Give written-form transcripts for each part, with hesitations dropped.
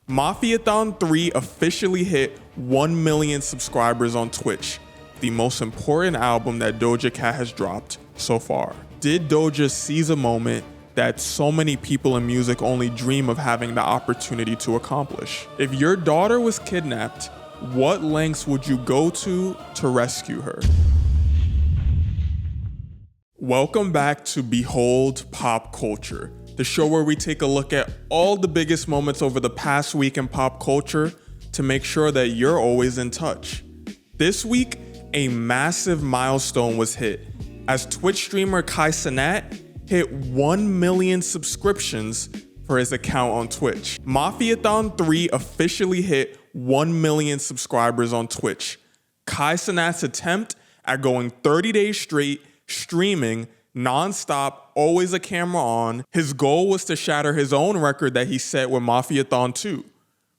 Mafiathon 3 officially hit 1 million subscribers on Twitch, the most important album that Doja Cat has dropped so far. Did Doja seize a moment that so many people in music only dream of having the opportunity to accomplish? If your daughter was kidnapped, what lengths would you go to rescue her? Welcome back to Behold Pop Culture, the show where we take a look at all the biggest moments over the past week in pop culture to make sure that you're always in touch. This week, a massive milestone was hit as Twitch streamer Cenat hit 1 million subscriptions for his account on Twitch. Mafiathon 3 officially hit 1 million subscribers on Twitch. Cenat's attempt at going 30 days straight, streaming, non-stop, always a camera on. His goal was to shatter his own record that he set with Mafiathon 2.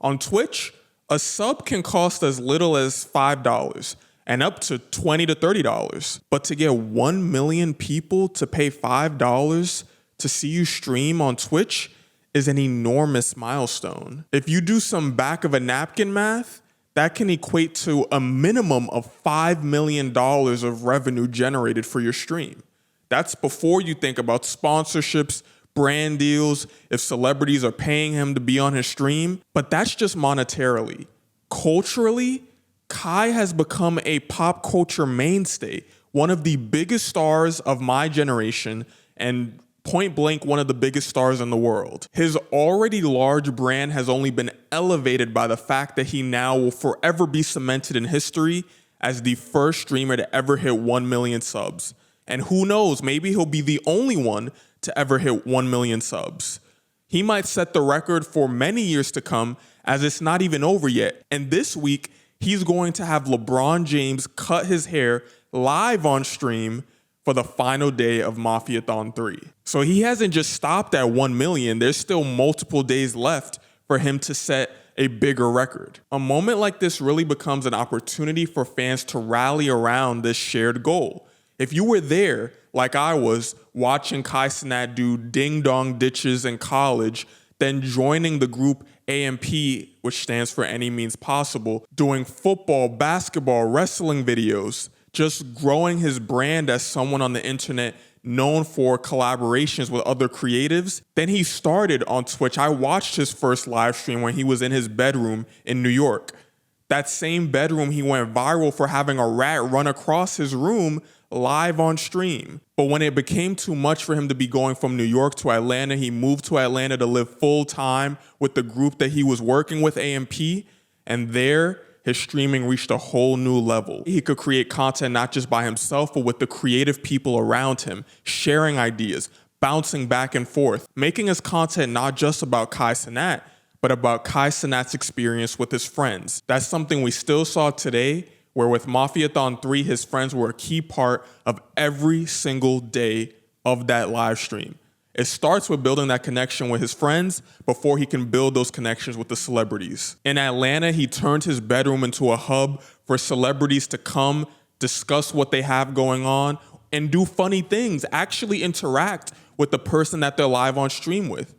On Twitch, a sub can cost as little as $5 and up to $20 to $30. But to get 1 million people to pay $5 to see you stream on Twitch is an enormous milestone. If you do some back of a napkin math, that can equate to a minimum of $5 million of revenue generated for your stream. That's before you think about sponsorships, brand deals, if celebrities are paying him to be on his stream. But that's just monetarily. Culturally, Kai has become a pop culture mainstay, one of the biggest stars of my generation, and point blank one of the biggest stars in the world. His already large brand has only been elevated by the fact that he now will forever be cemented in history as the first streamer to ever hit 1 million subs. And who knows, maybe he'll be the only one to ever hit 1 million subs. He might set the record for many years to come, as it's not even over yet. And this week, he's going to have LeBron James cut his hair live on stream for the final day of Mafiathon 3. So he hasn't just stopped at 1 million. There's still multiple days left for him to set a bigger record. A moment like this really becomes an opportunity for fans to rally around this shared goal. If you were there, like I was, watching Cenat do ding-dong ditches in college, then joining the group AMP, which stands for Any Means Possible, doing football, basketball, wrestling videos, just growing his brand as someone on the internet known for collaborations with other creatives. Then he started on Twitch. I watched his first live stream when he was in his bedroom in New York. That same bedroom, he went viral for having a rat run across his room live on stream. But when it became too much for him to be going from New York to Atlanta, he moved to Atlanta to live full time with the group that he was working with, AMP, and there, his streaming reached a whole new level. He could create content not just by himself, but with the creative people around him, sharing ideas, bouncing back and forth, making his content not just about Cenat, but about Cenat's experience with his friends. That's something we still saw today, where with Mafiathon 3, his friends were a key part of every single day of that live stream. It starts with building that connection with his friends before he can build those connections with the celebrities. In Atlanta, he turned his bedroom into a hub for celebrities to come, discuss what they have going on, and do funny things, actually interact with the person that they're live on stream with.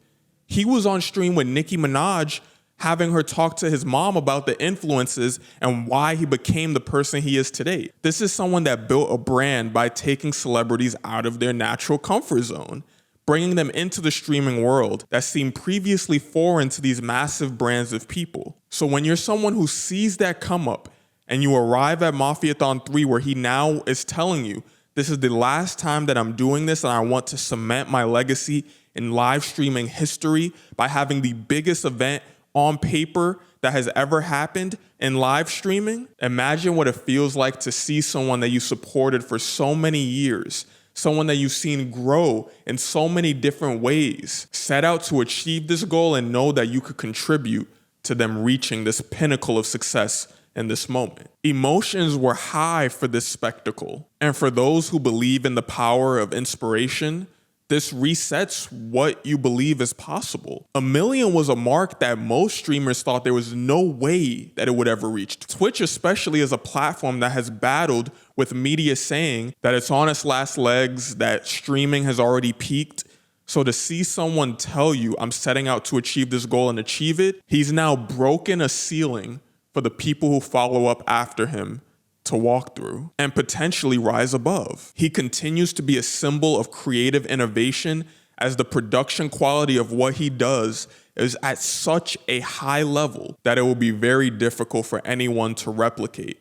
He was on stream with Nicki Minaj, having her talk to his mom about the influences and why he became the person he is today. This is someone that built a brand by taking celebrities out of their natural comfort zone, bringing them into the streaming world that seemed previously foreign to these massive brands of people. So when you're someone who sees that come up and you arrive at Mafiathon 3 where he now is telling you, this is the last time that I'm doing this and I want to cement my legacy in live streaming history by having the biggest event on paper that has ever happened in live streaming. Imagine what it feels like to see someone that you supported for so many years, someone that you've seen grow in so many different ways, set out to achieve this goal and know that you could contribute to them reaching this pinnacle of success in this moment. Emotions were high for this spectacle. And for those who believe in the power of inspiration, this resets what you believe is possible. 1 million was a mark that most streamers thought there was no way that it would ever reach. Twitch especially is a platform that has battled with media saying that it's on its last legs, that streaming has already peaked. So to see someone tell you, I'm setting out to achieve this goal and achieve it, he's now broken a ceiling for the people who follow up after him to walk through and potentially rise above. He continues to be a symbol of creative innovation as the production quality of what he does is at such a high level that it will be very difficult for anyone to replicate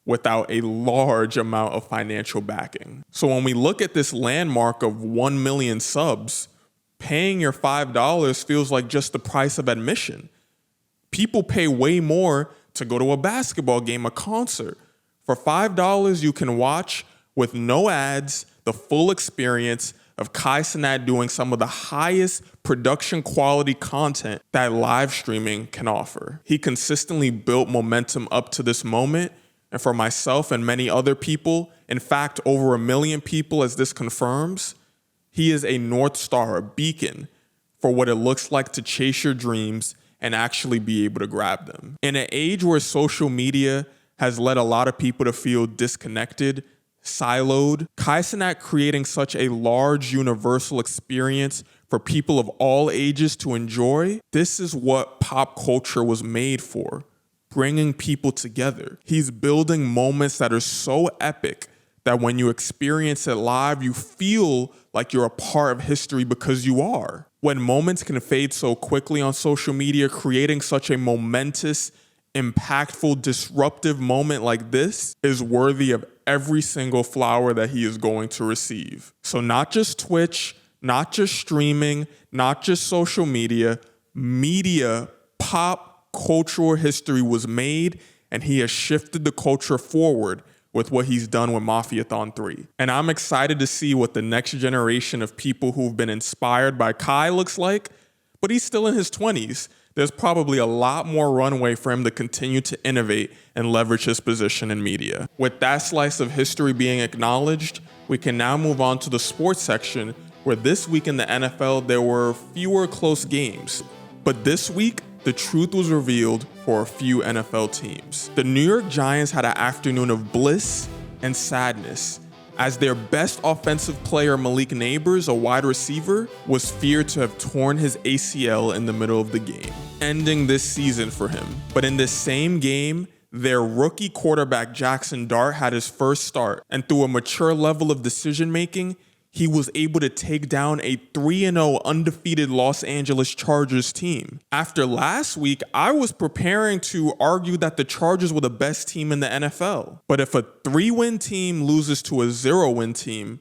without a large amount of financial backing. So when we look at this landmark of 1 million subs, paying your $5 feels like just the price of admission. People pay way more to go to a basketball game, a concert. For $5, you can watch with no ads, the full experience of Kai Cenat doing some of the highest production quality content that live streaming can offer. He consistently built momentum up to this moment, and for myself and many other people, in fact, over 1 million people as this confirms, he is a North Star, a beacon for what it looks like to chase your dreams and actually be able to grab them. In an age where social media has led a lot of people to feel disconnected, siloed, Kai Cenat creating such a large universal experience for people of all ages to enjoy, this is what pop culture was made for, bringing people together. He's building moments that are so epic that when you experience it live, you feel like you're a part of history because you are. When moments can fade so quickly on social media, creating such a momentous, impactful, disruptive moment like this is worthy of every single flower that he is going to receive. So not just Twitch, not just streaming, not just social media, pop cultural history was made, and he has shifted the culture forward with what he's done with Mafiathon 3. And I'm excited to see what the next generation of people who've been inspired by Kai looks like, but he's still in his 20s. There's probably a lot more runway for him to continue to innovate and leverage his position in media. With that slice of history being acknowledged, we can now move on to the sports section, where this week in the NFL, there were fewer close games. But this week, the truth was revealed for a few NFL teams. The New York Giants had an afternoon of bliss and sadness as their best offensive player, Malik Neighbors, a wide receiver, was feared to have torn his ACL in the middle of the game, ending this season for him. But in this same game, their rookie quarterback, Jackson Dart, had his first start, and through a mature level of decision-making, he was able to take down a 3-0 undefeated Los Angeles Chargers team. After last week, I was preparing to argue that the Chargers were the best team in the NFL. But if a 3-win team loses to a 0-win team,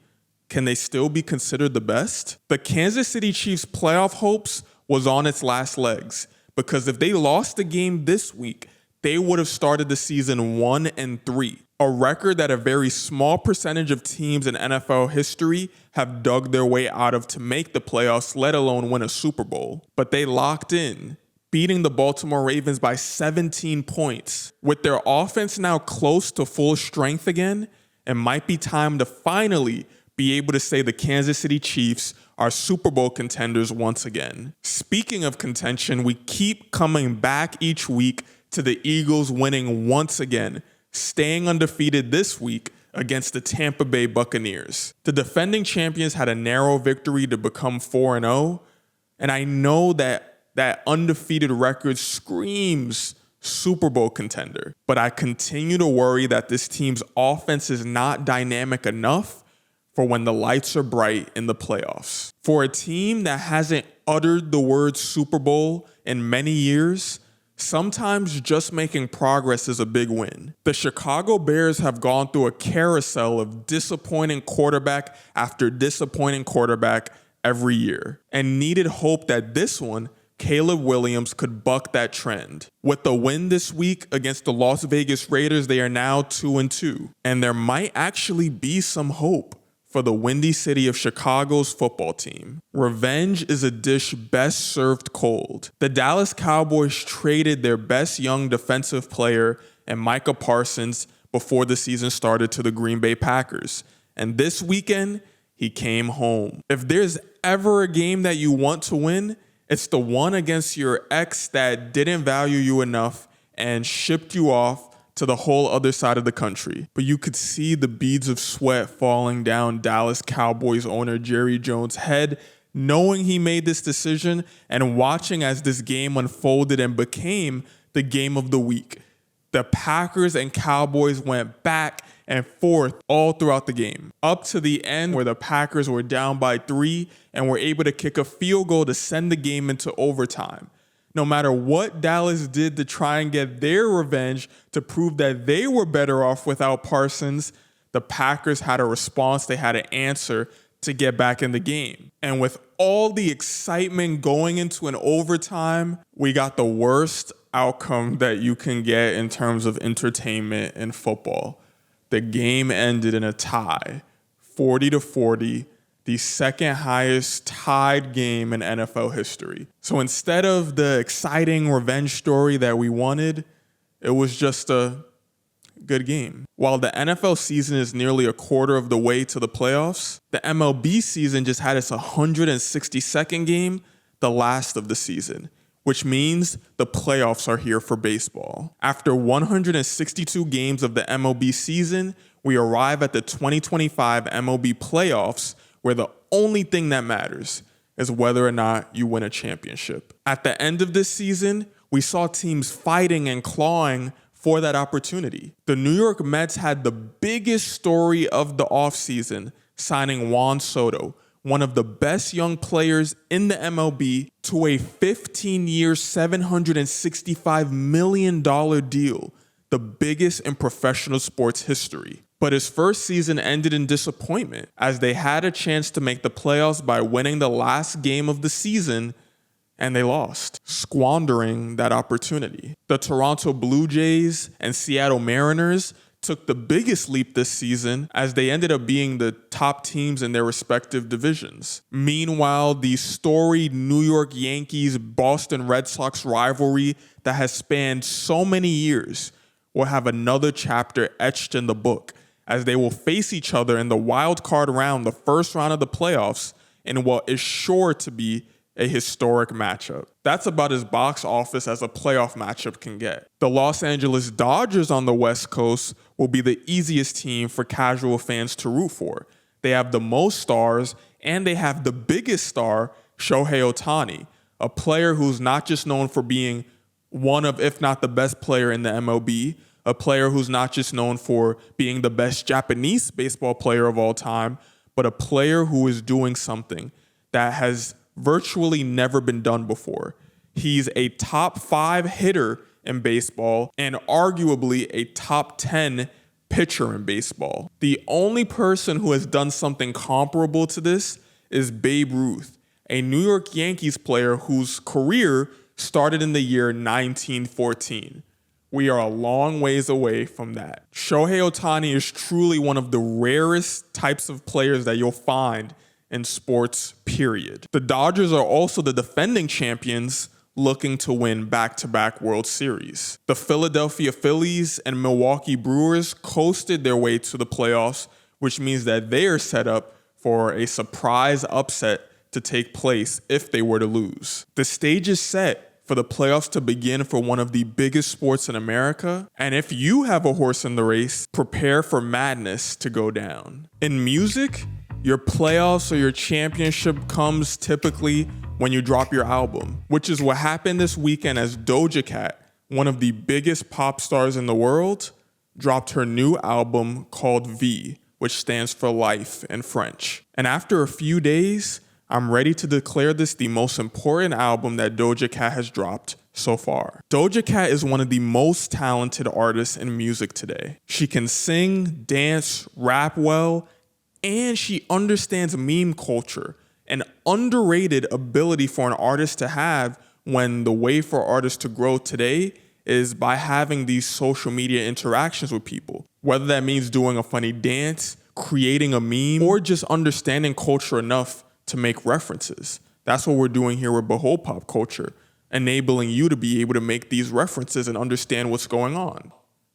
can they still be considered the best? The Kansas City Chiefs' playoff hopes was on its last legs, because if they lost the game this week, they would have started the season 1-3. A record that a very small percentage of teams in NFL history have dug their way out of to make the playoffs, let alone win a Super Bowl. But they locked in, beating the Baltimore Ravens by 17 points. With their offense now close to full strength again, it might be time to finally be able to say the Kansas City Chiefs are Super Bowl contenders once again. Speaking of contention, we keep coming back each week to the Eagles winning once again, staying undefeated this week against the Tampa Bay Buccaneers. The defending champions had a narrow victory to become 4-0, and I know that that undefeated record screams Super Bowl contender, but I continue to worry that this team's offense is not dynamic enough for when the lights are bright in the playoffs. For a team that hasn't uttered the word Super Bowl in many years, sometimes just making progress is a big win. The Chicago Bears have gone through a carousel of disappointing quarterback after disappointing quarterback every year, and needed hope that this one, Caleb Williams, could buck that trend. With the win this week against the Las Vegas Raiders, they are now 2-2, and there might actually be some hope for the Windy City of Chicago's football team. Revenge is a dish best served cold. The Dallas Cowboys traded their best young defensive player and Micah Parsons before the season started to the Green Bay Packers. And this weekend, he came home. If there's ever a game that you want to win, it's the one against your ex that didn't value you enough and shipped you off to the whole other side of the country. But you could see the beads of sweat falling down Dallas Cowboys owner Jerry Jones' head Knowing he made this decision and watching as this game unfolded and became the game of the week. The Packers and Cowboys went back and forth all throughout the game, up to the end where the Packers were down by 3 and were able to kick a field goal to send the game into overtime. No matter what Dallas did to try and get their revenge to prove that they were better off without Parsons, the Packers had a response, they had an answer to get back in the game. And with all the excitement going into an overtime, we got the worst outcome that you can get in terms of entertainment in football. The game ended in a tie, 40-40, the second highest tied game in NFL history. So instead of the exciting revenge story that we wanted, it was just a good game. While the NFL season is nearly a quarter of the way to the playoffs, the MLB season just had its 162nd game, the last of the season, which means the playoffs are here for baseball. After 162 games of the MLB season, we arrive at the 2025 MLB Playoffs, where the only thing that matters is whether or not you win a championship. At the end of this season, we saw teams fighting and clawing for that opportunity. The New York Mets had the biggest story of the offseason, signing Juan Soto, one of the best young players in the MLB, to a 15-year, $765 million deal, the biggest in professional sports history. But his first season ended in disappointment, as they had a chance to make the playoffs by winning the last game of the season, and they lost, squandering that opportunity. The Toronto Blue Jays and Seattle Mariners took the biggest leap this season, as they ended up being the top teams in their respective divisions. Meanwhile, the storied New York Yankees-Boston Red Sox rivalry that has spanned so many years will have another chapter etched in the book, as they will face each other in the wild card round, the first round of the playoffs, in what is sure to be a historic matchup. That's about as box office as a playoff matchup can get. The Los Angeles Dodgers on the West Coast will be the easiest team for casual fans to root for. They have the most stars, and they have the biggest star, Shohei Ohtani, a player who's not just known for being one of, if not the best player in the MLB, a player who's not just known for being the best Japanese baseball player of all time, but a player who is doing something that has virtually never been done before. He's a top 5 hitter in baseball and arguably a top 10 pitcher in baseball. The only person who has done something comparable to this is Babe Ruth, a New York Yankees player whose career started in the year 1914. We are a long ways away from that. Shohei Ohtani is truly one of the rarest types of players that you'll find in sports, period. The Dodgers are also the defending champions, looking to win back-to-back World Series. The Philadelphia Phillies and Milwaukee Brewers coasted their way to the playoffs, which means that they are set up for a surprise upset to take place if they were to lose. The stage is set for the playoffs to begin for one of the biggest sports in America. And if you have a horse in the race, prepare for madness to go down. In music, your playoffs or your championship comes typically when you drop your album, which is what happened this weekend as Doja Cat, one of the biggest pop stars in the world, dropped her new album called V, which stands for life in French. And after a few days, I'm ready to declare this the most important album that Doja Cat has dropped so far. Doja Cat is one of the most talented artists in music today. She can sing, dance, rap well, and she understands meme culture, an underrated ability for an artist to have when the way for artists to grow today is by having these social media interactions with people. Whether that means doing a funny dance, creating a meme, or just understanding culture enough to make references. That's what we're doing here with Behold Pop Culture, enabling you to be able to make these references and understand what's going on.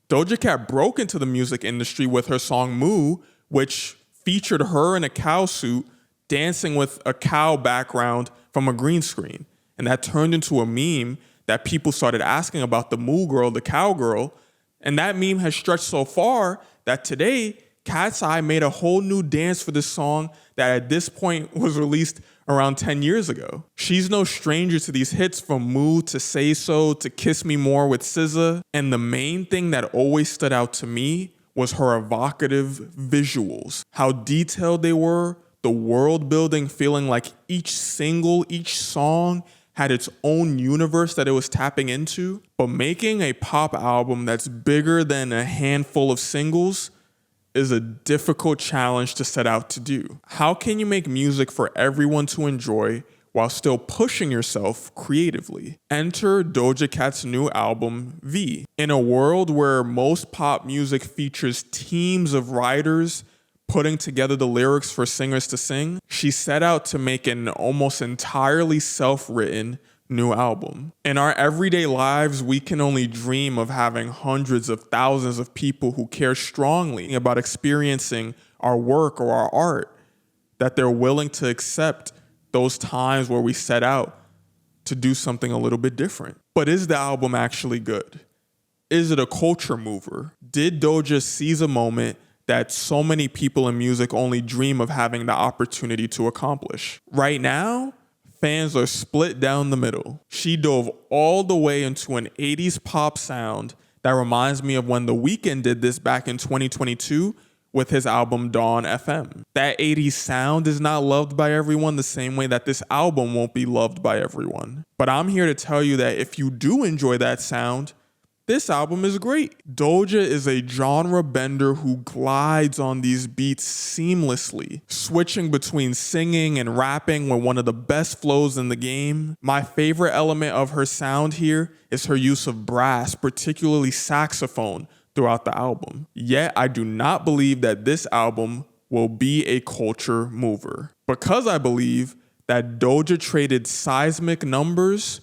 Doja Cat broke into the music industry with her song Moo, which featured her in a cow suit dancing with a cow background from a green screen. And that turned into a meme that people started asking about the Moo girl, the cowgirl. And that meme has stretched so far that today Cat's Eye made a whole new dance for this song that at this point was released around 10 years ago. She's no stranger to these hits, from Mood to Say So to Kiss Me More with SZA. And the main thing that always stood out to me was her evocative visuals. How detailed they were, the world building, feeling like each song had its own universe that it was tapping into. But making a pop album that's bigger than a handful of singles is a difficult challenge to set out to do. How can you make music for everyone to enjoy while still pushing yourself creatively? Enter Doja Cat's new album, V. In a world where most pop music features teams of writers putting together the lyrics for singers to sing, she set out to make an almost entirely self-written new album. In our everyday lives, we can only dream of having hundreds of thousands of people who care strongly about experiencing our work or our art, that they're willing to accept those times where we set out to do something a little bit different. But is the album actually good? Is it a culture mover? Did Doja seize a moment that so many people in music only dream of having the opportunity to accomplish? Right now, fans are split down the middle. She dove all the way into an 80s pop sound that reminds me of when The Weeknd did this back in 2022 with his album Dawn FM. That 80s sound is not loved by everyone the same way that this album won't be loved by everyone. But I'm here to tell you that if you do enjoy that sound, this album is great. Doja is a genre bender who glides on these beats seamlessly, switching between singing and rapping with one of the best flows in the game. My favorite element of her sound here is her use of brass, particularly saxophone, throughout the album. Yet, I do not believe that this album will be a culture mover, because I believe that Doja traded seismic numbers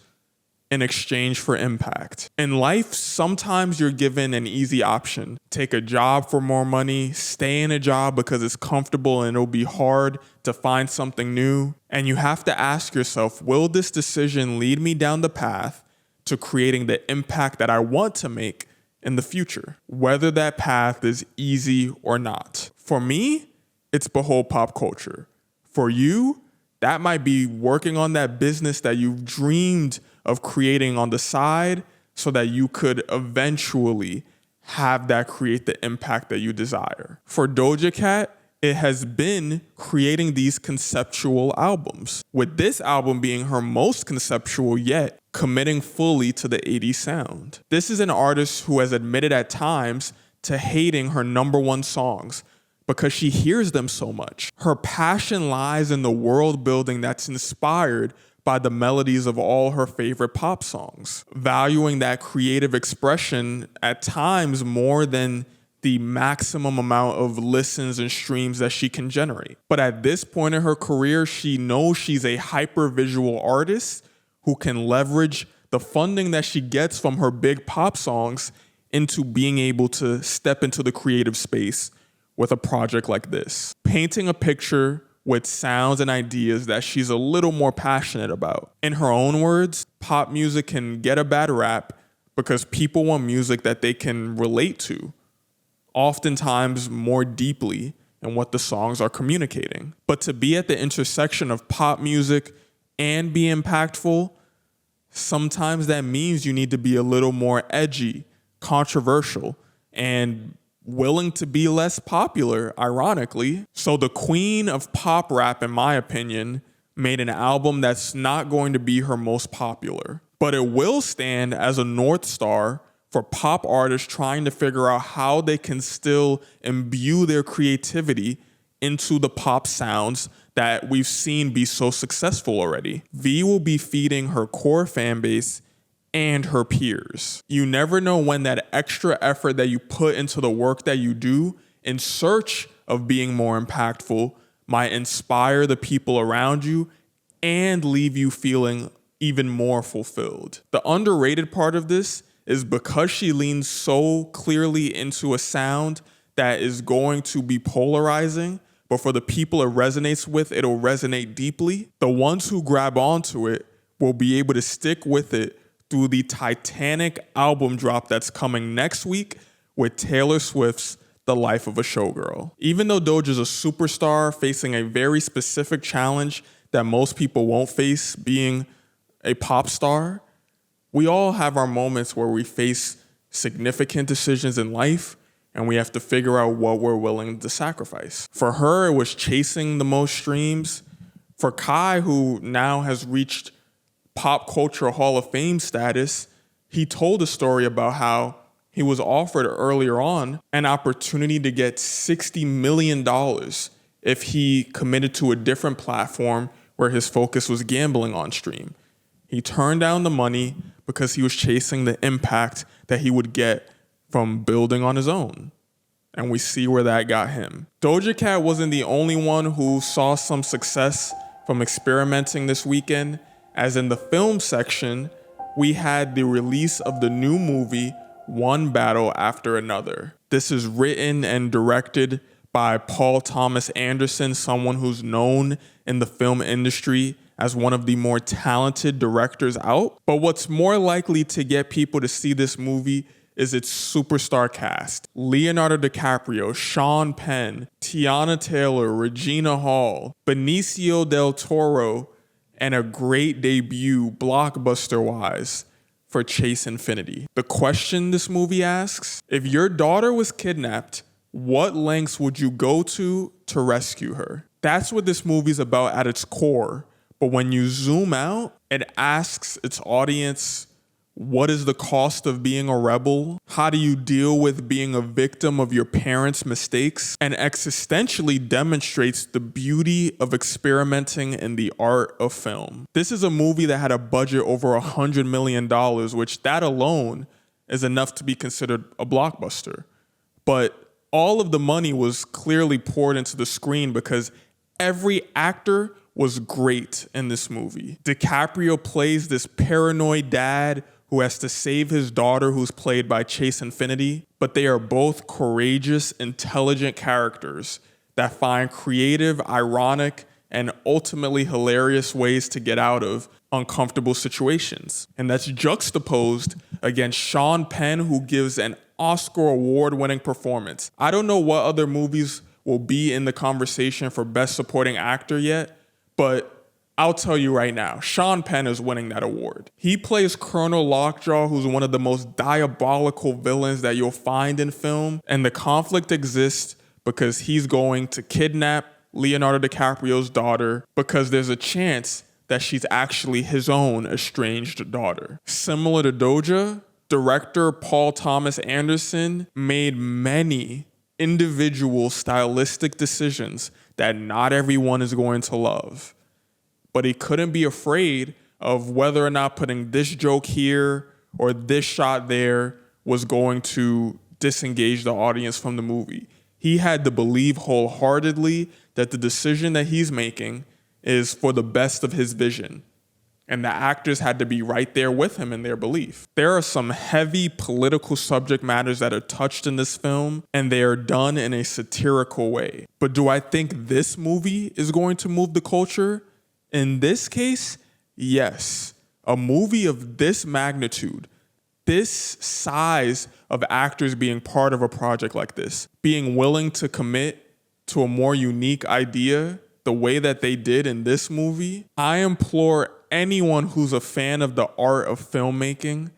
in exchange for impact. In life, sometimes you're given an easy option. Take a job for more money, stay in a job because it's comfortable and it'll be hard to find something new. And you have to ask yourself, will this decision lead me down the path to creating the impact that I want to make in the future? Whether that path is easy or not. For me, it's behold pop culture. For you, that might be working on that business that you've dreamed of creating on the side so that you could eventually have that create the impact that you desire. For Doja Cat, it has been creating these conceptual albums, with this album being her most conceptual yet, committing fully to the 80s sound. This is an artist who has admitted at times to hating her number one songs because she hears them so much. Her passion lies in the world building that's inspired by the melodies of all her favorite pop songs, valuing that creative expression at times more than the maximum amount of listens and streams that she can generate. But at this point in her career, she knows she's a hyper-visual artist who can leverage the funding that she gets from her big pop songs into being able to step into the creative space with a project like this, painting a picture with sounds and ideas that she's a little more passionate about. In her own words, pop music can get a bad rap because people want music that they can relate to, oftentimes more deeply in what the songs are communicating. But to be at the intersection of pop music and be impactful, sometimes that means you need to be a little more edgy, controversial, and willing to be less popular, ironically. So the queen of pop rap, in my opinion, made an album that's not going to be her most popular, but it will stand as a North Star for pop artists trying to figure out how they can still imbue their creativity into the pop sounds that we've seen be so successful already. V will be feeding her core fan base and her peers. You never know when that extra effort that you put into the work that you do in search of being more impactful might inspire the people around you and leave you feeling even more fulfilled. The underrated part of this is because she leans so clearly into a sound that is going to be polarizing, but for the people it resonates with, it'll resonate deeply. The ones who grab onto it will be able to stick with it through the Titanic album drop that's coming next week with Taylor Swift's the life of a showgirl. Even though Doja's a superstar facing a very specific challenge that most people won't face, being a pop star, we all have our moments where we face significant decisions in life and we have to figure out what we're willing to sacrifice. For her, it was chasing the most streams. For Kai, who now has reached pop culture Hall of Fame status, he told a story about how he was offered earlier on an opportunity to get $60 million if he committed to a different platform where his focus was gambling on stream. He turned down the money because he was chasing the impact that he would get from building on his own. And we see where that got him. Doja Cat wasn't the only one who saw some success from experimenting this weekend, as in the film section, we had the release of the new movie, One Battle After Another. This is written and directed by Paul Thomas Anderson, someone who's known in the film industry as one of the more talented directors out. But what's more likely to get people to see this movie is its superstar cast. Leonardo DiCaprio, Sean Penn, Tiana Taylor, Regina Hall, Benicio del Toro, and a great debut blockbuster-wise for Chase Infinity. The question this movie asks, if your daughter was kidnapped, what lengths would you go to rescue her? That's what this movie's about at its core. But when you zoom out, it asks its audience, what is the cost of being a rebel? How do you deal with being a victim of your parents' mistakes? And existentially demonstrates the beauty of experimenting in the art of film. This is a movie that had a budget over $100 million, which that alone is enough to be considered a blockbuster. But all of the money was clearly poured into the screen because every actor was great in this movie. DiCaprio plays this paranoid dad who has to save his daughter, who's played by Chase Infinity, but they are both courageous, intelligent characters that find creative, ironic, and ultimately hilarious ways to get out of uncomfortable situations. And that's juxtaposed against Sean Penn, who gives an Oscar award-winning performance. I don't know what other movies will be in the conversation for Best Supporting Actor yet, but I'll tell you right now, Sean Penn is winning that award. He plays Colonel Lockjaw, who's one of the most diabolical villains that you'll find in film. And the conflict exists because he's going to kidnap Leonardo DiCaprio's daughter because there's a chance that she's actually his own estranged daughter. Similar to Doja, director Paul Thomas Anderson made many individual stylistic decisions that not everyone is going to love. But he couldn't be afraid of whether or not putting this joke here or this shot there was going to disengage the audience from the movie. He had to believe wholeheartedly that the decision that he's making is for the best of his vision. And the actors had to be right there with him in their belief. There are some heavy political subject matters that are touched in this film, and they are done in a satirical way. But do I think this movie is going to move the culture? In this case, yes. A movie of this magnitude, this size of actors being part of a project like this, being willing to commit to a more unique idea the way that they did in this movie, I implore anyone who's a fan of the art of filmmaking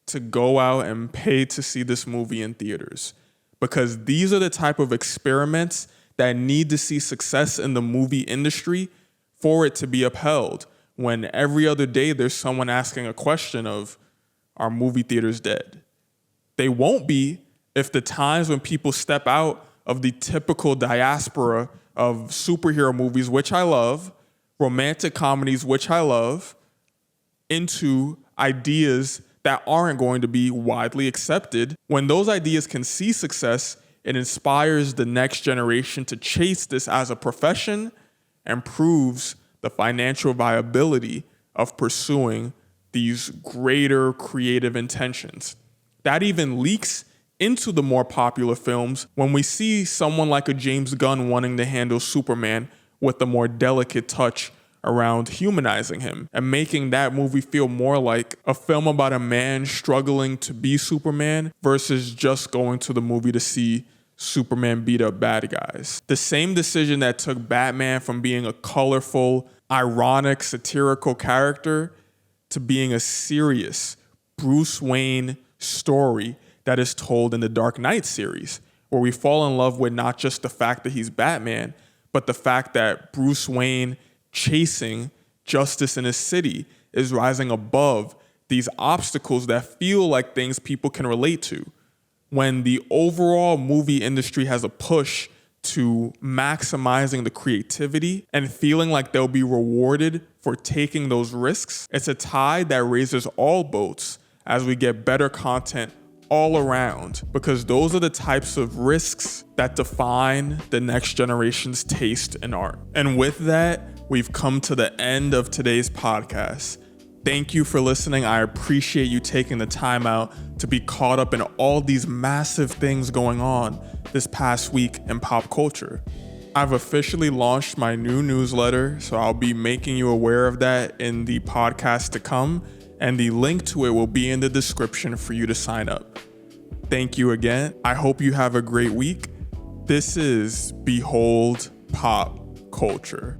to go out and pay to see this movie in theaters. Because these are the type of experiments that need to see success in the movie industry for it to be upheld, when every other day there's someone asking a question of, are movie theaters dead? They won't be if the times when people step out of the typical diaspora of superhero movies, which I love, romantic comedies, which I love, into ideas that aren't going to be widely accepted. When those ideas can see success, it inspires the next generation to chase this as a profession and proves the financial viability of pursuing these greater creative intentions. That even leaks into the more popular films when we see someone like a James Gunn wanting to handle Superman with a more delicate touch around humanizing him and making that movie feel more like a film about a man struggling to be Superman versus just going to the movie to see Superman beat up bad guys. The same decision that took Batman from being a colorful, ironic, satirical character to being a serious Bruce Wayne story that is told in the Dark Knight series, where we fall in love with not just the fact that he's Batman, but the fact that Bruce Wayne chasing justice in his city is rising above these obstacles that feel like things people can relate to. When the overall movie industry has a push to maximizing the creativity and feeling like they'll be rewarded for taking those risks, it's a tide that raises all boats as we get better content all around, because those are the types of risks that define the next generation's taste in art. And with that, we've come to the end of today's podcast. Thank you for listening. I appreciate you taking the time out to be caught up in all these massive things going on this past week in pop culture. I've officially launched my new newsletter, so I'll be making you aware of that in the podcast to come, and the link to it will be in the description for you to sign up. Thank you again. I hope you have a great week. This is Behold Pop Culture.